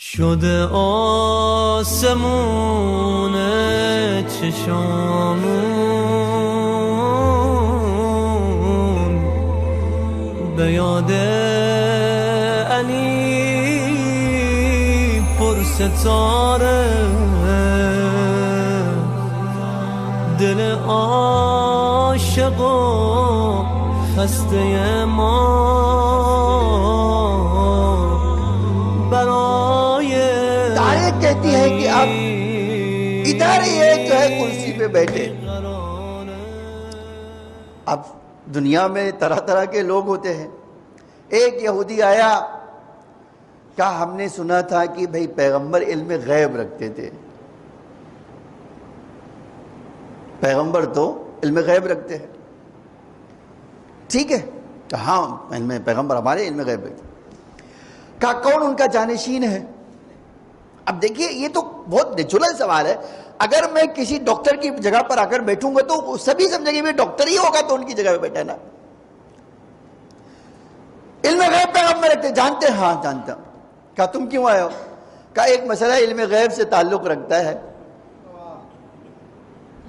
شده آسمون چشامون به یاد علی پر ستاره دل عاشق و خسته ما تاریخ کہتی ہے کہ اب ادھر یہ جو ہے کرسی پہ بیٹھے. اب دنیا میں طرح طرح کے لوگ ہوتے ہیں. ایک یہودی آیا، کہا ہم نے سنا تھا کہ بھئی پیغمبر علم غیب رکھتے تھے. پیغمبر تو علم غیب رکھتے ہیں. ٹھیک ہے، کہا ہاں پیغمبر ہمارے علم غیب رکھتے ہیں. کہا کون ان کا جانشین ہے؟ اب دیکھیے یہ تو بہت نیچرل سوال ہے. اگر میں کسی ڈاکٹر کی جگہ پر آ کر بیٹھوں گا تو سبھی سمجھیں گے ڈاکٹر ہی ہوگا تو ان کی جگہ پہ بیٹھا ہے نا. علم غیب پیغمبر رکھتے جانتے ہیں؟ ہاں جانتا ہوں. کہا تم کیوں آئے ہو؟ کہا ایک مسئلہ علم غیب سے تعلق رکھتا ہے،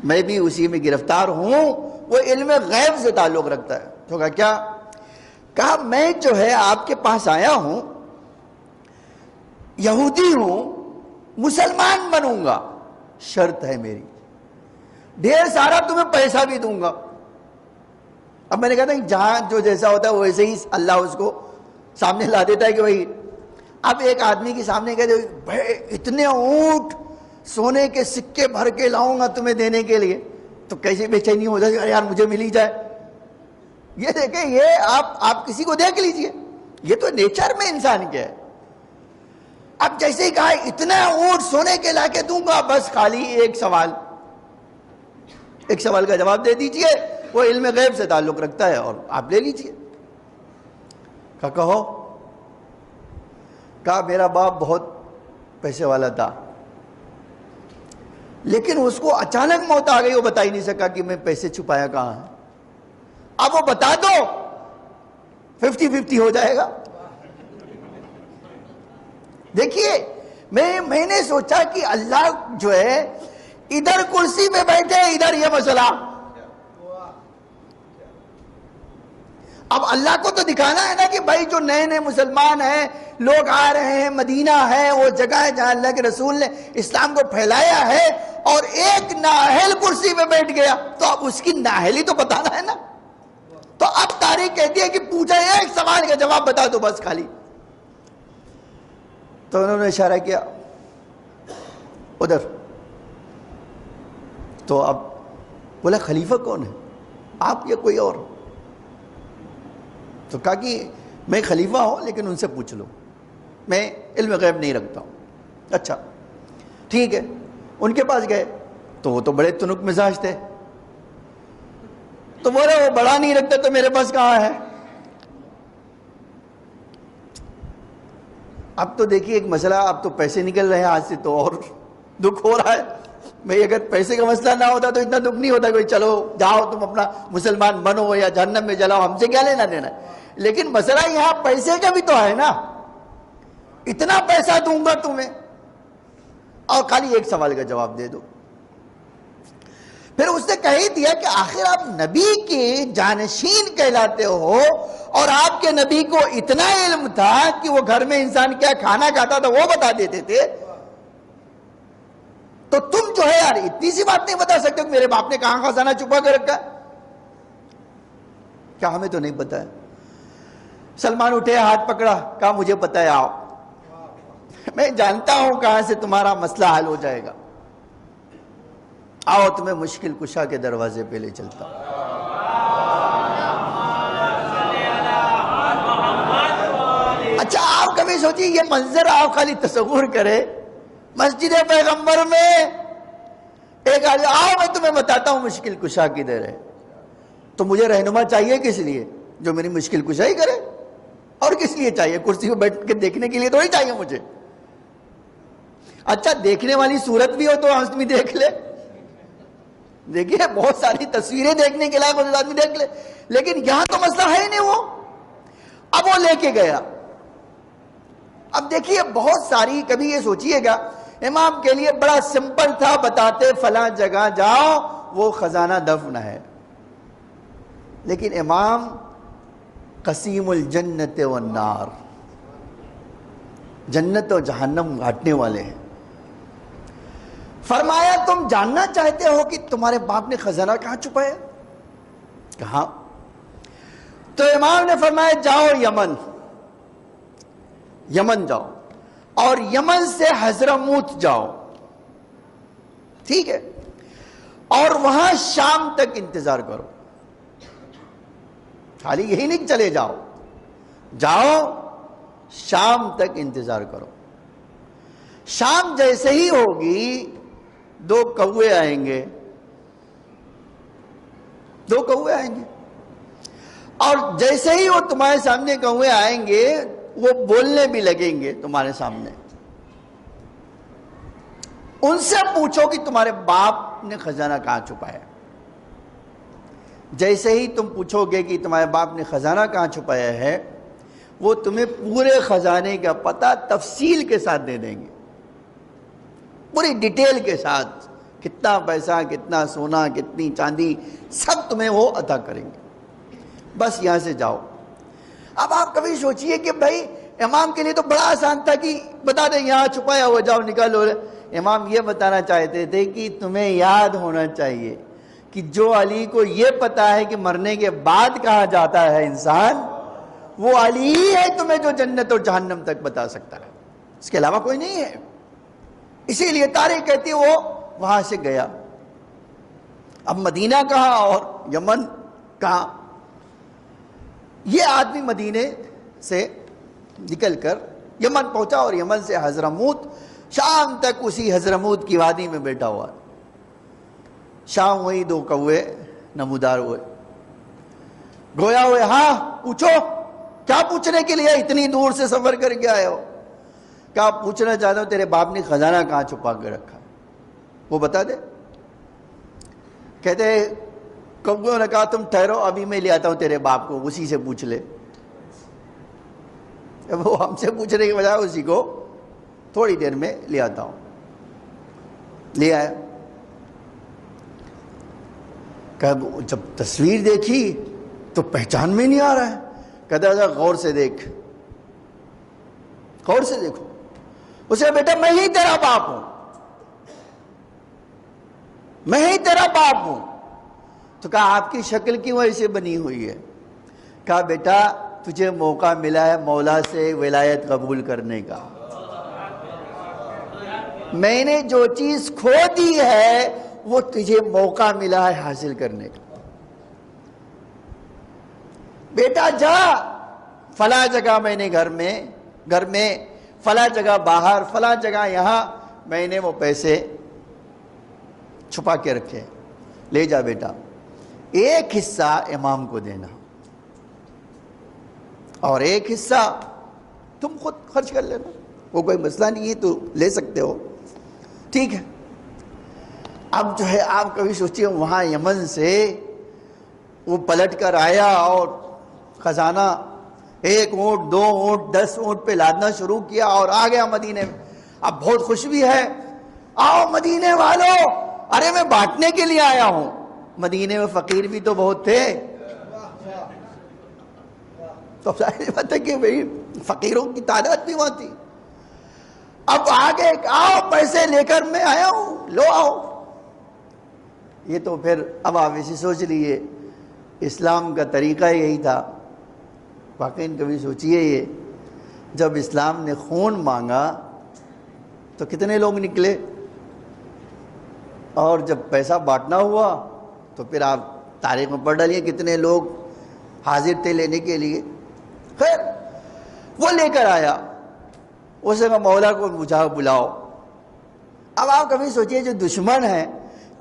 میں بھی اسی میں گرفتار ہوں، وہ علم غیب سے تعلق رکھتا ہے. تو کہا کیا؟ کہا میں جو ہے آپ کے پاس آیا ہوں، یہودی ہوں، مسلمان بنوں گا، شرط ہے میری، ڈھیر سارا تمہیں پیسہ بھی دوں گا. اب میں نے کہا تھا جہاں جو جیسا ہوتا ہے ویسے ہی اللہ اس کو سامنے لا دیتا ہے کہ بھائی اب ایک آدمی کے سامنے کہتے بھائی اتنے اونٹ سونے کے سکے بھر کے لاؤں گا تمہیں دینے کے لیے، تو کیسے بے چینی ہو جائے یار مجھے مل ہی جائے. یہ دیکھیں، یہ آپ کسی کو دیکھ لیجئے، یہ تو نیچر میں انسان کے ہے. اب جیسے ہی کہا اتنا اونٹ سونے کے لا کے دوں گا، بس خالی ایک سوال کا جواب دے دیجئے، وہ علم غیب سے تعلق رکھتا ہے اور آپ لے لیجئے. کہو. کہا میرا باپ بہت پیسے والا تھا، لیکن اس کو اچانک موت آ گئی، وہ بتا ہی نہیں سکا کہ میں پیسے چھپایا کہاں ہے. اب وہ بتا دو 50-50 ہو جائے گا. دیکھیے میں نے سوچا کہ اللہ جو ہے ادھر کرسی پہ بیٹھے، ادھر یہ مسئلہ. اب اللہ کو تو دکھانا ہے نا کہ بھائی جو نئے نئے مسلمان ہیں، لوگ آ رہے ہیں، مدینہ ہے وہ جگہ ہے جہاں اللہ کے رسول نے اسلام کو پھیلایا ہے، اور ایک نااہل کرسی پہ بیٹھ گیا تو اب اس کی نااہلی تو بتانا ہے نا. تو اب تاریخ کہتی ہے کہ پوچھا ایک سوال کا جواب بتا دو بس خالی. تو انہوں نے اشارہ کیا ادھر. تو اب بولا خلیفہ کون ہے، آپ یا کوئی اور؟ تو کہا کہ میں خلیفہ ہوں لیکن ان سے پوچھ لو، میں علم غیب نہیں رکھتا ہوں. اچھا ٹھیک ہے. ان کے پاس گئے تو وہ تو بڑے تنک مزاج تھے، تو بولے وہ بڑا نہیں رکھتا تو میرے پاس کہاں ہے. اب تو دیکھیے ایک مسئلہ، اب تو پیسے نکل رہے ہیں ہاتھ سے تو اور دکھ ہو رہا ہے. بھئی اگر پیسے کا مسئلہ نہ ہوتا تو اتنا دکھ نہیں ہوتا کہ چلو جاؤ تم اپنا مسلمان بنو یا جہنم میں جلاؤ، ہم سے کیا لینا دینا. لیکن مسئلہ یہاں پیسے کا بھی تو ہے نا، اتنا پیسہ دوں گا تمہیں اور خالی ایک سوال کا جواب دے دو. پھر اس نے کہہ ہی دیا کہ آخر آپ نبی کے جانشین کہلاتے ہو، اور آپ کے نبی کو اتنا علم تھا کہ وہ گھر میں انسان کیا کھانا کھاتا تھا وہ بتا دیتے تھے، تو تم جو ہے یار اتنی سی بات نہیں بتا سکتے کہ میرے باپ نے کہاں خزانہ چھپا کر رکھا. کیا ہمیں تو نہیں پتا ہے. سلمان اٹھے، ہاتھ پکڑا، کہا مجھے پتا ہے، آؤ میں جانتا ہوں کہاں سے تمہارا مسئلہ حل ہو جائے گا. آؤ تمہیں مشکل کشا کے دروازے پہ لے چلتا ہوں. اچھا آپ کبھی سوچیے یہ منظر آپ خالی تصور کرے، مسجد پیغمبر میں ایک آدمی آؤ میں تمہیں بتاتا ہوں مشکل کشا کدھر ہے. تو مجھے رہنما چاہیے کس لیے؟ جو میری مشکل کشائی کرے. اور کس لیے چاہیے؟ کرسی پہ بیٹھ کے دیکھنے کے لیے تھوڑی چاہیے مجھے. اچھا دیکھنے والی صورت بھی ہو تو آدمی دیکھ لے. دیکھیے بہت ساری تصویریں دیکھنے کے لائق آدمی دیکھ لے، لیکن یہاں تو مسئلہ ہے ہی نہیں. وہ اب وہ لے کے گیا. اب دیکھیے بہت ساری، کبھی یہ سوچئے گا امام کے لیے بڑا سمپل تھا، بتاتے فلاں جگہ جاؤ وہ خزانہ دفن ہے، لیکن امام قسیم الجنت والنار، جنت و جہنم بانٹنے والے ہیں۔ فرمایا تم جاننا چاہتے ہو کہ تمہارے باپ نے خزانہ کہاں چھپایا؟ کہاں؟ تو امام نے فرمایا جاؤ یمن، یمن جاؤ اور یمن سے حضرموت جاؤ، ٹھیک ہے، اور وہاں شام تک انتظار کرو، خالی یہی نہیں چلے جاؤ، جاؤ شام تک انتظار کرو۔ شام جیسے ہی ہوگی 2 کوے آئیں گے، 2 کوے آئیں گے، اور جیسے ہی وہ تمہارے سامنے کوے آئیں گے وہ بولنے بھی لگیں گے تمہارے سامنے۔ ان سے پوچھو کہ تمہارے باپ نے خزانہ کہاں چھپایا۔ جیسے ہی تم پوچھو گے کہ تمہارے باپ نے خزانہ کہاں چھپایا ہے، وہ تمہیں پورے خزانے کا پتہ تفصیل کے ساتھ دے دیں گے، پوری ڈیٹیل کے ساتھ، کتنا پیسہ، کتنا سونا، کتنی چاندی، سب تمہیں وہ عطا کریں گے، بس یہاں سے جاؤ۔ اب آپ کبھی سوچئے کہ بھائی امام کے لیے تو بڑا آسان تھا کہ بتا دیں یہاں چھپایا ہوا، جاؤ نکالو۔ امام یہ بتانا چاہتے تھے کہ تمہیں یاد ہونا چاہیے کہ جو علی کو یہ پتا ہے کہ مرنے کے بعد کہاں جاتا ہے انسان، وہ علی ہی ہے تمہیں جو جنت اور جہنم تک بتا سکتا ہے، اس کے علاوہ کوئی نہیں ہے۔ اسی لیے تاریخ کہتی ہے وہ وہاں سے گیا۔ اب مدینہ کہاں اور یمن کہاں؟ یہ آدمی مدینے سے نکل کر یمن پہنچا اور یمن سے حضرموت، شام تک اسی حضرموت کی وادی میں بیٹھا ہوا۔ شام ہوئی 2 کوے نمودار ہوئے، گویا ہوئے، ہاں پوچھو، کیا پوچھنے کے لیے اتنی دور سے سفر کر کے آئے ہو؟ کیا پوچھنا چاہتا ہوں تیرے باپ نے خزانہ کہاں چھپا کے رکھا، وہ بتا دے۔ کہتے کووں نے کہا تم ٹھہرو، ابھی میں لے آتا ہوں تیرے باپ کو، اسی سے پوچھ لے۔ وہ ہم سے پوچھنے کے بجائے اسی کو تھوڑی دیر میں لے آتا ہوں۔ لے آیا، کہ جب تصویر دیکھی تو پہچان میں نہیں آ رہا ہے۔ کہتا تھا غور سے دیکھ، غور سے دیکھو۔ اسے بیٹا میں ہی تیرا باپ ہوں، میں ہی تیرا باپ ہوں۔ تو کہا آپ کی شکل کیوں ایسے بنی ہوئی ہے؟ کہا بیٹا تجھے موقع ملا ہے مولا سے ولایت قبول کرنے کا، میں نے جو چیز کھو دی ہے وہ تجھے موقع ملا ہے حاصل کرنے کا۔ بیٹا جا، فلاں جگہ میں نے گھر میں فلاں جگہ باہر، فلاں جگہ یہاں میں نے وہ پیسے چھپا کے رکھے، لے جا بیٹا، ایک حصہ امام کو دینا اور ایک حصہ تم خود خرچ کر لینا، وہ کوئی مسئلہ نہیں ہے، تو لے سکتے ہو، ٹھیک ہے۔ اب جو ہے آپ کبھی سوچیے وہاں یمن سے وہ پلٹ کر آیا اور خزانہ 1 اونٹ 2 اونٹ 10 اونٹ پہ لادنا شروع کیا اور آ گیا مدینے میں۔ اب بہت خوش بھی ہے، آؤ مدینے والوں، ارے میں بانٹنے کے لیے آیا ہوں۔ مدینے میں فقیر بھی تو بہت تھے، تو ظاہر بات ہے کہ بھئی فقیروں کی تعداد بھی وہاں تھی۔ اب آگے آؤ پیسے لے کر میں آیا ہوں، لو آؤ۔ یہ تو پھر اب آپ ایسے سوچ لیجئے اسلام کا طریقہ یہی تھا۔ واقعی کبھی سوچئے یہ جب اسلام نے خون مانگا تو کتنے لوگ نکلے، اور جب پیسہ بانٹنا ہوا تو پھر آپ تاریخ میں پڑھ ڈالیے کتنے لوگ حاضر تھے لینے کے لیے۔ خیر وہ لے کر آیا، اسے میں مولا کو بلاؤ۔ اب آپ کبھی سوچئے جو دشمن ہے،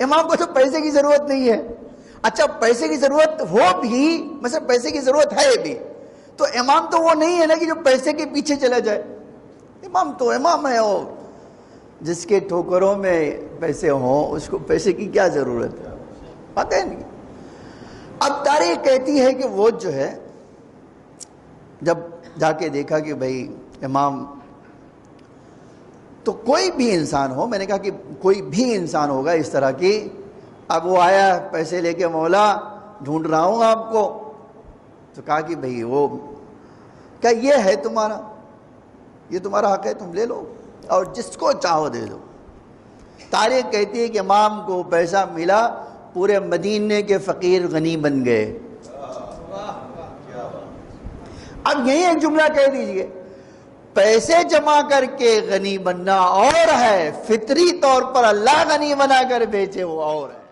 امام کو تو پیسے کی ضرورت نہیں ہے، اچھا پیسے کی ضرورت ہو بھی، مثلا پیسے کی ضرورت ہے بھی، تو امام تو وہ نہیں ہے نا کہ جو پیسے کے پیچھے چلا جائے۔ امام تو امام ہے، اور جس کے ٹھوکروں میں پیسے ہوں اس کو پیسے کی کیا ضرورت ہے، پتہ نہیں۔ اب تاریخ کہتی ہے کہ وہ جو ہے جب جا کے دیکھا کہ بھئی امام تو کوئی بھی انسان ہو، میں نے کہا کہ کوئی بھی انسان ہوگا اس طرح کی، اب وہ آیا پیسے لے کے، مولا ڈھونڈ رہا ہوں آپ کو، تو کہا کہ بھئی وہ کیا یہ ہے تمہارا، یہ تمہارا حق ہے، تم لے لو اور جس کو چاہو دے دو۔ تاریخ کہتی ہے کہ امام کو پیسہ ملا، پورے مدینے کے فقیر غنی بن گئے۔ اب یہی ایک جملہ کہہ دیجئے، پیسے جمع کر کے غنی بننا اور ہے، فطری طور پر اللہ غنی بنا کر بیچے وہ اور ہے۔